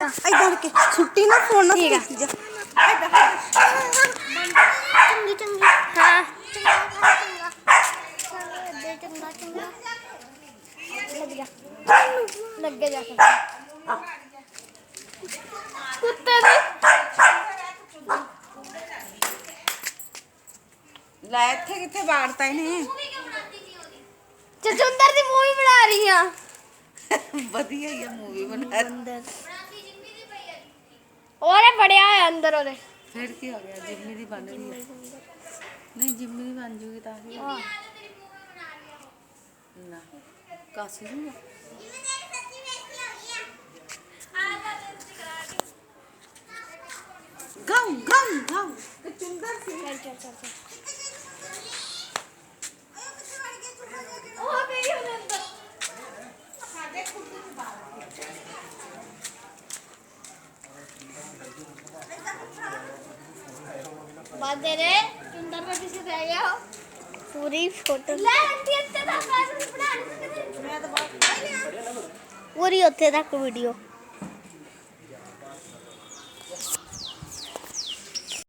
इधर के छुट्टी ना फोन ना ठीक है। जा चंगी चंगी हाँ चंगा चंगा लग गया जाकर कुत्ते ने ला इथे किथे बाड़ता इन्हें चचुंदर दी मूवी बना रही हां बढ़िया ये मूवी बना अंदर ओरे बढ़िया है अंदर ओरे फिर की हो गया जिम्मी दी बन रही है नहीं जिम्मी दी बन जूगी ताकि ना कासी दूंगा गाओ गाओ गाओ चुंदर से चल चल चल चल ओ गई अंदर बात दे रे सुंदर का किसी रह गया हो पूरी फोटो ले रखी अच्छे तक बना मैं तो पूरी उत्थे तक वीडियो